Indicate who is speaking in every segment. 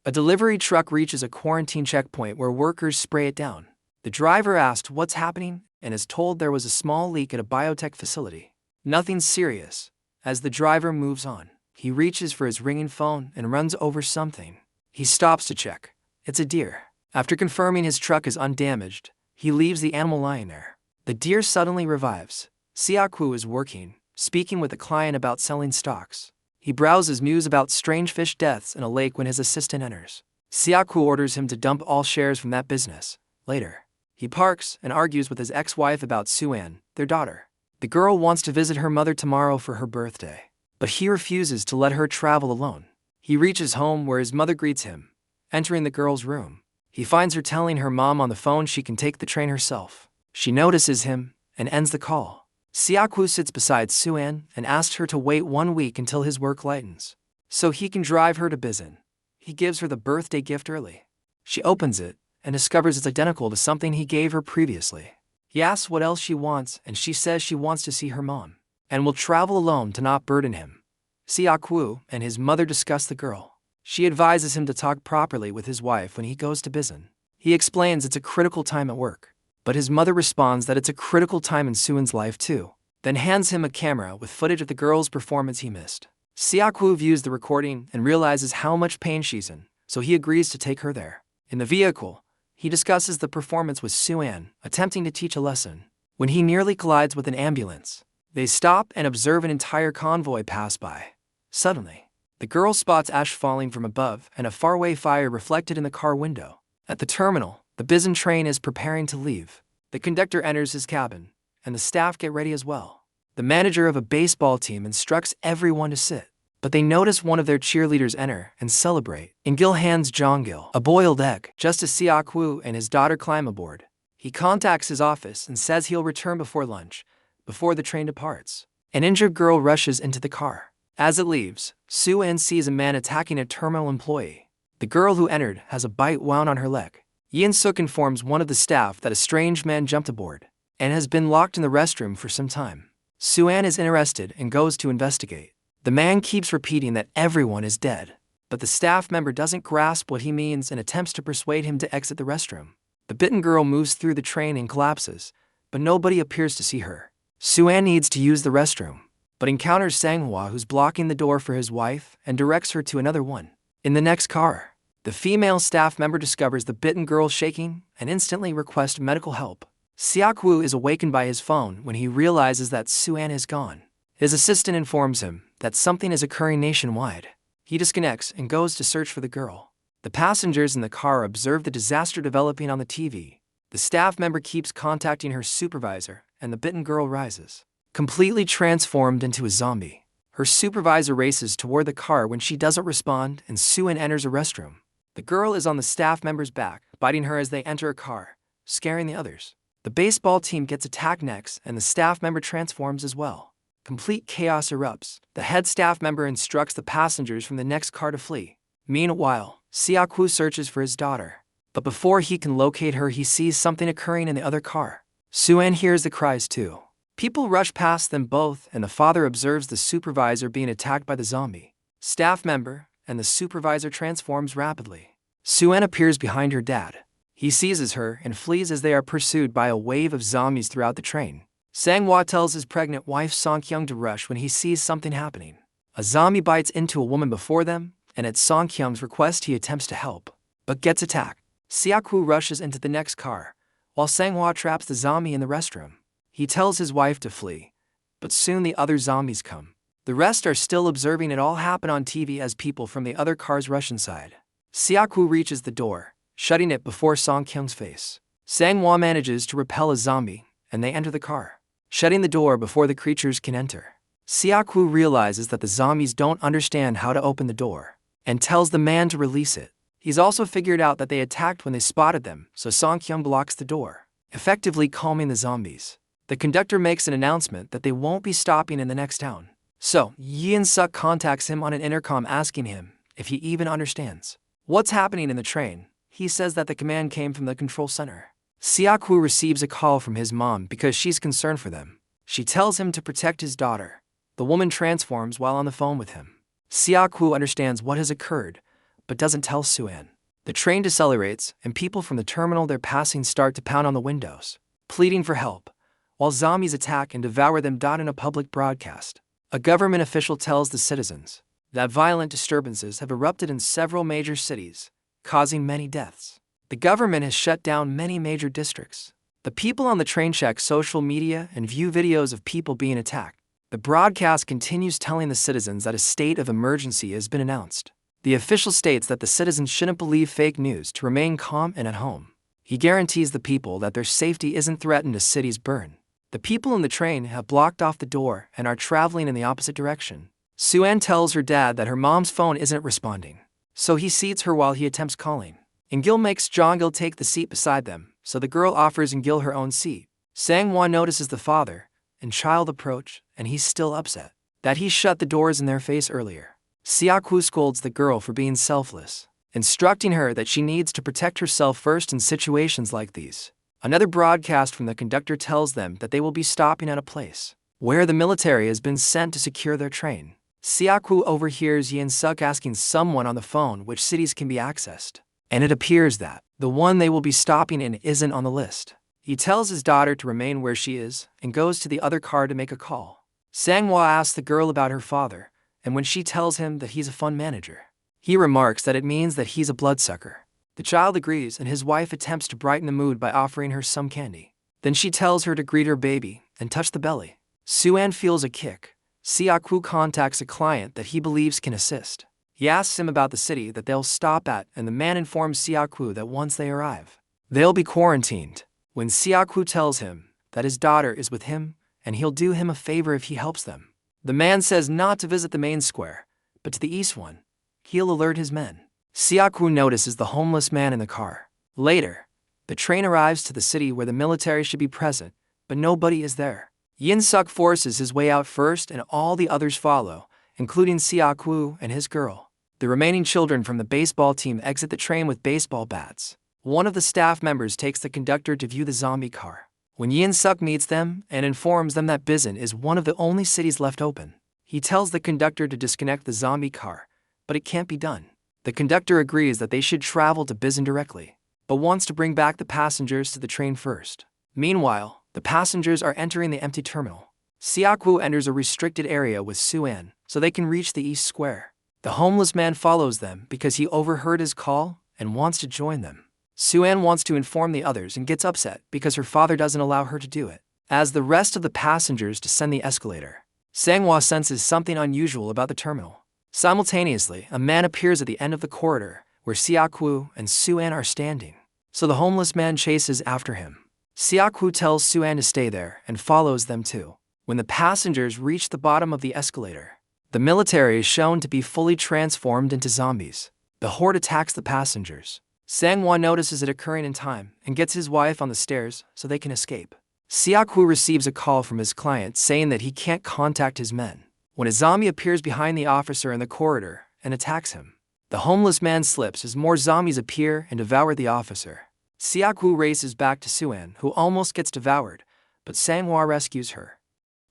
Speaker 1: A delivery truck reaches a quarantine checkpoint where workers spray it down. The driver asks what's happening and is told there was a small leak at a biotech facility. Nothing serious. As the driver moves on, he reaches for his ringing phone and runs over something. He stops to check. It's a deer. After confirming his truck is undamaged, he leaves the animal lying there. The deer suddenly revives. Siakwu is working, speaking with a client about selling stocks. He browses news about strange fish deaths in a lake when his assistant enters. Siakwu orders him to dump all shares from that business. Later, he parks and argues with his ex-wife about Suan, their daughter. The girl wants to visit her mother tomorrow for her birthday, but he refuses to let her travel alone. He reaches home where his mother greets him. Entering the girl's room, he finds her telling her mom on the phone she can take the train herself. She notices him and ends the call. Siakwu sits beside Suan and asks her to wait 1 week until his work lightens, so he can drive her to Bizin. He gives her the birthday gift early. She opens it and discovers it's identical to something he gave her previously. He asks what else she wants, and she says she wants to see her mom and will travel alone to not burden him. Siakwu and his mother discuss the girl. She advises him to talk properly with his wife when he goes to Bizin. He explains it's a critical time at work, but his mother responds that it's a critical time in Suan's life too, then hands him a camera with footage of the girl's performance he missed. Siakwu views the recording and realizes how much pain she's in, so he agrees to take her there. In the vehicle, he discusses the performance with Suan, attempting to teach a lesson. When he nearly collides with an ambulance, they stop and observe an entire convoy pass by. Suddenly, the girl spots ash falling from above and a faraway fire reflected in the car window. At the terminal, the Bizin train is preparing to leave. The conductor enters his cabin, and the staff get ready as well. The manager of a baseball team instructs everyone to sit, but they notice one of their cheerleaders enter and celebrate. Gil hands Jongil a boiled egg just as Siakwu and his daughter climb aboard. He contacts his office and says he'll return before lunch, before the train departs. An injured girl rushes into the car. As it leaves, Suan sees a man attacking a terminal employee. The girl who entered has a bite wound on her leg. Yin Suk informs one of the staff that a strange man jumped aboard and has been locked in the restroom for some time. Suan is interested and goes to investigate. The man keeps repeating that everyone is dead, but the staff member doesn't grasp what he means and attempts to persuade him to exit the restroom. The bitten girl moves through the train and collapses, but nobody appears to see her. Suan needs to use the restroom, but encounters Sanghua, who's blocking the door for his wife and directs her to another one. In the next car, the female staff member discovers the bitten girl shaking and instantly requests medical help. Siakwu is awakened by his phone when he realizes that Suan is gone. His assistant informs him that something is occurring nationwide. He disconnects and goes to search for the girl. The passengers in the car observe the disaster developing on the TV. The staff member keeps contacting her supervisor, and the bitten girl rises, completely transformed into a zombie. Her supervisor races toward the car when she doesn't respond, and Suan enters a restroom. The girl is on the staff member's back, biting her as they enter a car, scaring the others. The baseball team gets attacked next, and the staff member transforms as well. Complete chaos erupts. The head staff member instructs the passengers from the next car to flee. Meanwhile, Siakwu searches for his daughter, but before he can locate her, he sees something occurring in the other car. Suan hears the cries too. People rush past them both, and the father observes the supervisor being attacked by the zombie staff member, and the supervisor transforms rapidly. Suan appears behind her dad. He seizes her and flees as they are pursued by a wave of zombies throughout the train. Sanghua tells his pregnant wife Songkyung to rush when he sees something happening. A zombie bites into a woman before them, and at Songkyung's request he attempts to help, but gets attacked. Siakwu rushes into the next car, while Sanghua traps the zombie in the restroom. He tells his wife to flee, but soon the other zombies come. The rest are still observing it all happen on TV as people from the other cars rush inside. Siakwu reaches the door, shutting it before Songkyung's face. Sanghua manages to repel a zombie, and they enter the car, shutting the door before the creatures can enter. Siakwu realizes that the zombies don't understand how to open the door, and tells the man to release it. He's also figured out that they attacked when they spotted them, so Songkyung blocks the door, effectively calming the zombies. The conductor makes an announcement that they won't be stopping in the next town. So, Yin Suk contacts him on an intercom asking him if he even understands what's happening in the train. He says that the command came from the control center. Siakwu receives a call from his mom because she's concerned for them. She tells him to protect his daughter. The woman transforms while on the phone with him. Siakwu understands what has occurred, but doesn't tell Soo-an. The train decelerates, and people from the terminal they're passing start to pound on the windows, pleading for help, while zombies attack and devour them. In a public broadcast, a government official tells the citizens that violent disturbances have erupted in several major cities, causing many deaths. The government has shut down many major districts. The people on the train check social media and view videos of people being attacked. The broadcast continues telling the citizens that a state of emergency has been announced. The official states that the citizens shouldn't believe fake news, to remain calm and at home. He guarantees the people that their safety isn't threatened as cities burn. The people in the train have blocked off the door and are traveling in the opposite direction. Soo-an tells her dad that her mom's phone isn't responding, so he seats her while he attempts calling. In-gil makes Jong-gil take the seat beside them, so the girl offers In-gil her own seat. Sang-hwa notices the father and child approach, and he's still upset that he shut the doors in their face earlier. Seok-woo scolds the girl for being selfless, instructing her that she needs to protect herself first in situations like these. Another broadcast from the conductor tells them that they will be stopping at a place where the military has been sent to secure their train. Seok-woo overhears Yin-suk asking someone on the phone which cities can be accessed, and it appears that the one they will be stopping in isn't on the list. He tells his daughter to remain where she is and goes to the other car to make a call. Sang-hwa asks the girl about her father, and when she tells him that he's a fund manager, he remarks that it means that he's a bloodsucker. The child agrees, and his wife attempts to brighten the mood by offering her some candy. Then she tells her to greet her baby and touch the belly. Soo-an feels a kick. Seok-woo contacts a client that he believes can assist. He asks him about the city that they'll stop at, and the man informs Seok-woo that once they arrive, they'll be quarantined. When Seok-woo tells him that his daughter is with him and he'll do him a favor if he helps them, the man says not to visit the main square, but to the east one. He'll alert his men. Seok-woo notices the homeless man in the car. Later, the train arrives to the city where the military should be present, but nobody is there. Yin-suk forces his way out first, and all the others follow, including Seok-woo and his girl. The remaining children from the baseball team exit the train with baseball bats. One of the staff members takes the conductor to view the zombie car. When Yin-suk meets them and informs them that Bisan is one of the only cities left open, he tells the conductor to disconnect the zombie car, but it can't be done. The conductor agrees that they should travel to Bisan directly, but wants to bring back the passengers to the train first. Meanwhile, the passengers are entering the empty terminal. Seok-woo enters a restricted area with Soo-an so they can reach the East Square. The homeless man follows them because he overheard his call and wants to join them. Soo-an wants to inform the others and gets upset because her father doesn't allow her to do it. As the rest of the passengers descend the escalator, Sang-hwa senses something unusual about the terminal. Simultaneously, a man appears at the end of the corridor where Seok-woo and Soo-an are standing, so the homeless man chases after him. Seok-woo tells Soo-an to stay there and follows them too. When the passengers reach the bottom of the escalator, the military is shown to be fully transformed into zombies. The horde attacks the passengers. Sang-hwa notices it occurring in time and gets his wife on the stairs so they can escape. Seok-woo receives a call from his client saying that he can't contact his men, when a zombie appears behind the officer in the corridor and attacks him. The homeless man slips as more zombies appear and devour the officer. Seok-woo races back to Soo-an, who almost gets devoured, but Sang-hwa rescues her.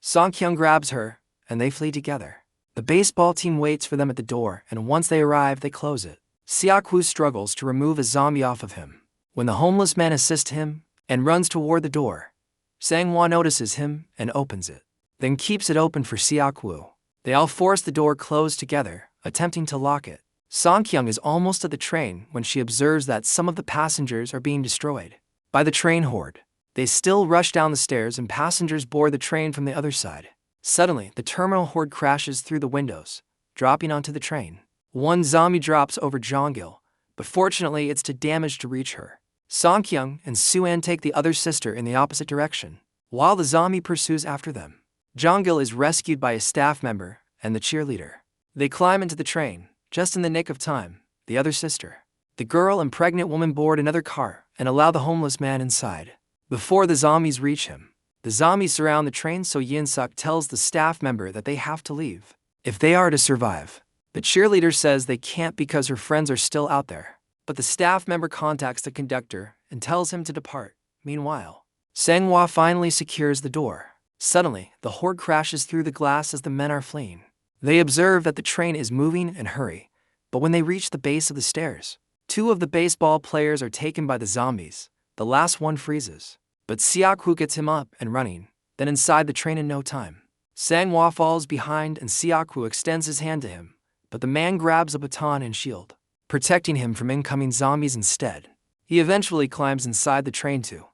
Speaker 1: Song-kyung grabs her, and they flee together. The baseball team waits for them at the door, and once they arrive, they close it. Seok-woo struggles to remove a zombie off of him. When the homeless man assists him and runs toward the door, Sang-hwa notices him and opens it, then keeps it open for Seok-woo. They all force the door closed together, attempting to lock it. Song-kyung is almost at the train when she observes that some of the passengers are being destroyed by the train horde. They still rush down the stairs and passengers board the train from the other side. Suddenly, the terminal horde crashes through the windows, dropping onto the train. One zombie drops over Jong-gil, but fortunately it's too damaged to reach her. Song-kyung and Soo-an take the other sister in the opposite direction, while the zombie pursues after them. Jong-gil is rescued by a staff member and the cheerleader. They climb into the train, just in the nick of time. The other sister, the girl and pregnant woman board another car and allow the homeless man inside. Before the zombies reach him, the zombies surround the train, so Yin-suk tells the staff member that they have to leave if they are to survive. The cheerleader says they can't because her friends are still out there, but the staff member contacts the conductor and tells him to depart. Meanwhile, Sang-hwa finally secures the door. Suddenly, the horde crashes through the glass as the men are fleeing. They observe that the train is moving and hurry, But when they reach the base of the stairs, 2 of the baseball players are taken by the zombies. The last one freezes, but Siak-woo gets him up and running, then inside the train in no time. Sang-hwa falls behind and Siak-woo extends his hand to him, but the man grabs a baton and shield, protecting him from incoming zombies instead. He eventually climbs inside the train too.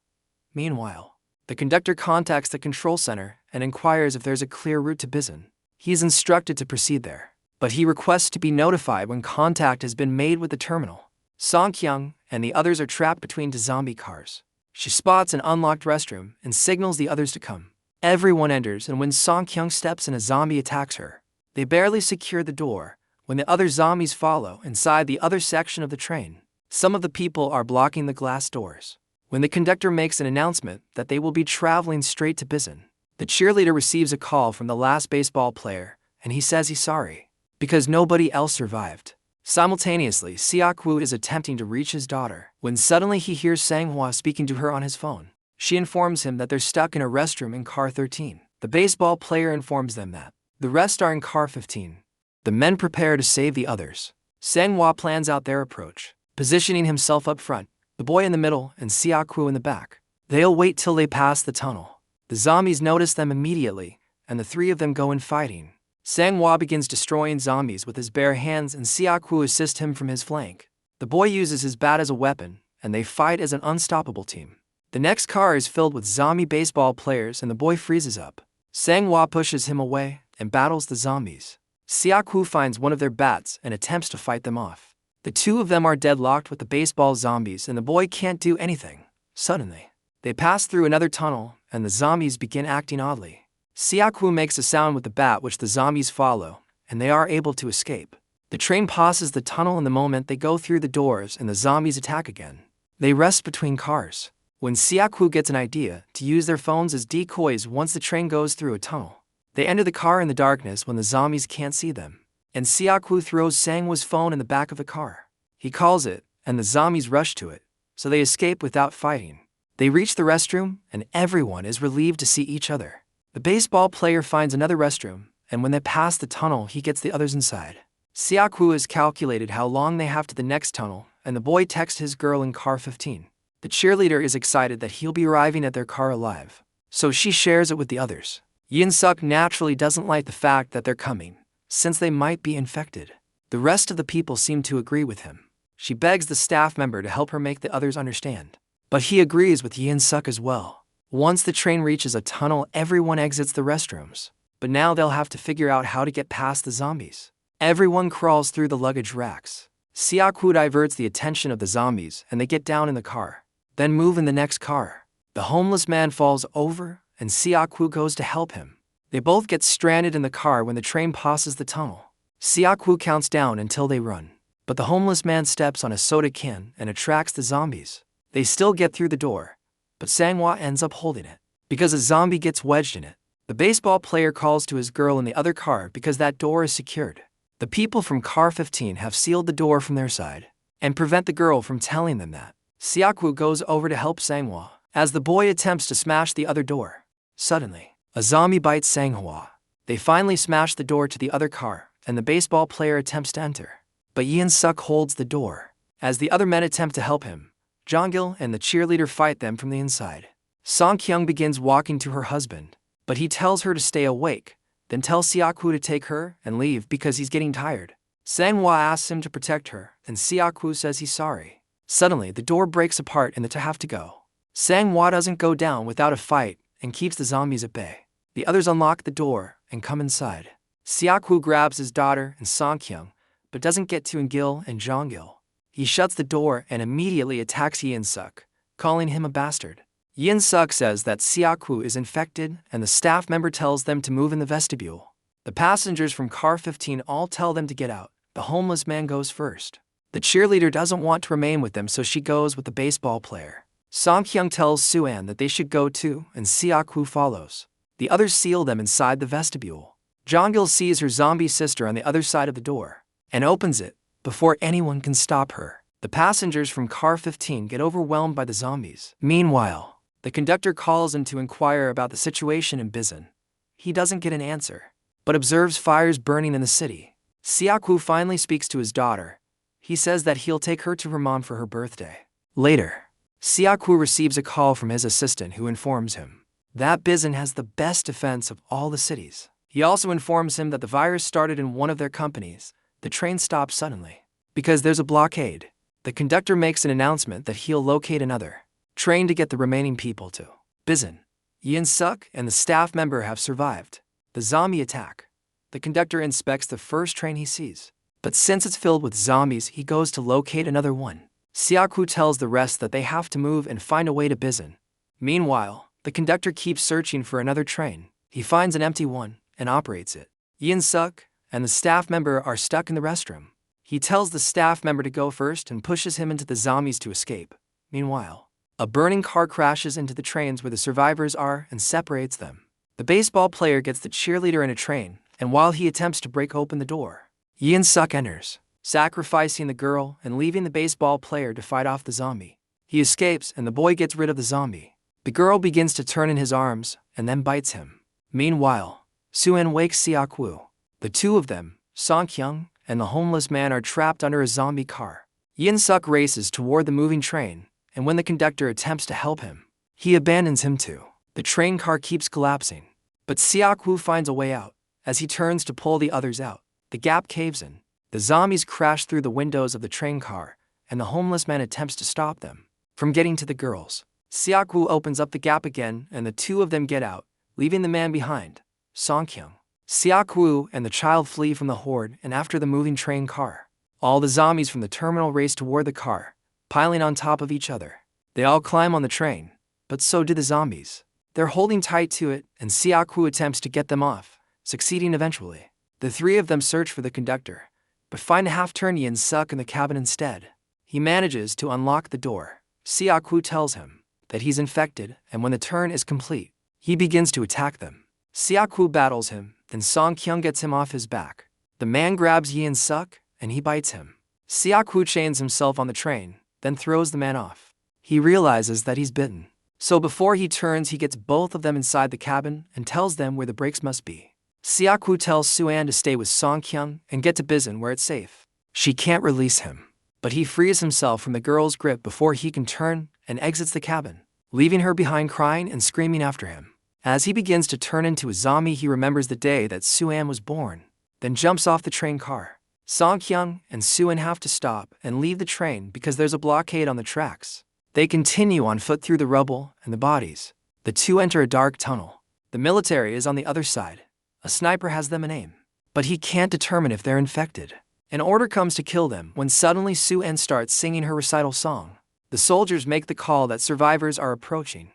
Speaker 1: Meanwhile, the conductor contacts the control center and inquires if there's a clear route to Bizen. He is instructed to proceed there, but he requests to be notified when contact has been made with the terminal. Song-kyung and the others are trapped between 2 zombie cars. She spots an unlocked restroom and signals the others to come. Everyone enters, and when Song-kyung steps in, a zombie attacks her. They barely secure the door when the other zombies follow inside the other section of the train. Some of the people are blocking the glass doors. When the conductor makes an announcement that they will be traveling straight to Bizen, the cheerleader receives a call from the last baseball player, and he says he's sorry because nobody else survived. Simultaneously, Siak-woo is attempting to reach his daughter when suddenly he hears Sang-hwa speaking to her on his phone. She informs him that they're stuck in a restroom in car 13. The baseball player informs them that the rest are in car 15. The men prepare to save the others. Sang-hwa plans out their approach, positioning himself up front, the boy in the middle and Siak-woo in the back. They'll wait till they pass the tunnel. The zombies notice them immediately, and the 3 of them go in fighting. Sang-hwa begins destroying zombies with his bare hands, and Siak-woo assists him from his flank. The boy uses his bat as a weapon, and they fight as an unstoppable team. The next car is filled with zombie baseball players, and the boy freezes up. Sang-hwa pushes him away and battles the zombies. Siak-woo finds one of their bats and attempts to fight them off. The 2 of them are deadlocked with the baseball zombies, and the boy can't do anything. Suddenly, they pass through another tunnel, and the zombies begin acting oddly. Siak-woo makes a sound with the bat which the zombies follow, and they are able to escape. The train passes the tunnel, and the moment they go through the doors and the zombies attack again. They rest between cars. When Siak-woo gets an idea to use their phones as decoys once the train goes through a tunnel, they enter the car in the darkness when the zombies can't see them, and Siak-woo throws Sang-hwa's phone in the back of the car. He calls it, and the zombies rush to it, so they escape without fighting. They reach the restroom, and everyone is relieved to see each other. The baseball player finds another restroom, and when they pass the tunnel, he gets the others inside. Siak-woo has calculated how long they have to the next tunnel, and the boy texts his girl in car 15. The cheerleader is excited that he'll be arriving at their car alive, so she shares it with the others. Yin-suk naturally doesn't like the fact that they're coming, since they might be infected. The rest of the people seem to agree with him. She begs the staff member to help her make the others understand, but he agrees with Yin-suk as well. Once the train reaches a tunnel, everyone exits the restrooms, but now they'll have to figure out how to get past the zombies. Everyone crawls through the luggage racks. Siak-woo diverts the attention of the zombies, and they get down in the car, then move in the next car. The homeless man falls over, and Siak-woo goes to help him. They both get stranded in the car when the train passes the tunnel. Siak-woo counts down until they run, but the homeless man steps on a soda can and attracts the zombies. They still get through the door, but Sang-hwa ends up holding it because a zombie gets wedged in it. The baseball player calls to his girl in the other car because that door is secured. The people from car 15 have sealed the door from their side and prevent the girl from telling them that. Siak-woo goes over to help Sang-hwa as the boy attempts to smash the other door. Suddenly, a zombie bites Sang-hwa. They finally smash the door to the other car, and the baseball player attempts to enter, but Yin-suk holds the door. As the other men attempt to help him, Jongil and the cheerleader fight them from the inside. Song-kyung begins walking to her husband, but he tells her to stay awake, then tells Siak-woo to take her and leave because he's getting tired. Sang-hwa asks him to protect her, and Siak-woo says he's sorry. Suddenly, the door breaks apart and the two have to go. Sang-hwa doesn't go down without a fight and keeps the zombies at bay. The others unlock the door and come inside. Siak-woo grabs his daughter and Song-kyung, but doesn't get to Eun-gil and Jongil. He shuts the door and immediately attacks Yin-suk, calling him a bastard. Yin-suk says that Siak-woo is infected, and the staff member tells them to move in the vestibule. The passengers from car 15 all tell them to get out. The homeless man goes first. The cheerleader doesn't want to remain with them, so she goes with the baseball player. Song-kyung tells Soo-an that they should go too, and Siak-woo follows. The others seal them inside the vestibule. Jongil sees her zombie sister on the other side of the door and opens it before anyone can stop her. The passengers from car 15 get overwhelmed by the zombies. Meanwhile, the conductor calls him to inquire about the situation in Bizen. He doesn't get an answer, but observes fires burning in the city. Siakwu finally speaks to his daughter. He says that he'll take her to her mom for her birthday. Later, Siakwu receives a call from his assistant who informs him that Bizen has the best defense of all the cities. He also informs him that the virus started in one of their companies. The train stops suddenly because there's a blockade. The conductor makes an announcement that he'll locate another train to get the remaining people to Bizen. Yin-suk and the staff member have survived the zombie attack. The conductor inspects the first train he sees, but since it's filled with zombies, he goes to locate another one. Siakwu tells the rest that they have to move and find a way to Bizen. Meanwhile, the conductor keeps searching for another train. He finds an empty one and operates it. Yin-suk and the staff member are stuck in the restroom. He tells the staff member to go first and pushes him into the zombies to escape. Meanwhile, a burning car crashes into the trains where the survivors are and separates them. The baseball player gets the cheerleader in a train, and while he attempts to break open the door, Yin-suk enters, sacrificing the girl and leaving the baseball player to fight off the zombie. He escapes and the boy gets rid of the zombie. The girl begins to turn in his arms and then bites him. Meanwhile, Soo-in wakes Siakwu. The two of them, Song-kyung and the homeless man, are trapped under a zombie car. Yin-suk races toward the moving train, and when the conductor attempts to help him, he abandons him too. The train car keeps collapsing, but Siakwu finds a way out. As he turns to pull the others out, the gap caves in. The zombies crash through the windows of the train car, and the homeless man attempts to stop them from getting to the girls. Siakwu opens up the gap again, and the two of them get out, leaving the man behind, Song-kyung. Siakwu and the child flee from the horde and after the moving train car. All the zombies from the terminal race toward the car, piling on top of each other. They all climb on the train, but so do the zombies. They're holding tight to it, and Siakwu attempts to get them off, succeeding eventually. The three of them search for the conductor, but find a half-turned Yin-suk in the cabin instead. He manages to unlock the door. Siakwu tells him that he's infected, and when the turn is complete, he begins to attack them. Siakwu battles him, then Song-kyung gets him off his back. The man grabs Yin-suk, and he bites him. Siakwu chains himself on the train, then throws the man off. He realizes that he's bitten. So before he turns, he gets both of them inside the cabin and tells them where the brakes must be. Siakwu tells Soo-in to stay with Song-kyung and get to Bizen where it's safe. She can't release him, but he frees himself from the girl's grip before he can turn and exits the cabin, leaving her behind crying and screaming after him. As he begins to turn into a zombie, he remembers the day that Soo-in was born, then jumps off the train car. Song-kyung and Soo-in have to stop and leave the train because there's a blockade on the tracks. They continue on foot through the rubble and the bodies. The two enter a dark tunnel. The military is on the other side. A sniper has them in aim, but he can't determine if they're infected. An order comes to kill them when suddenly Soo-in starts singing her recital song. The soldiers make the call that survivors are approaching.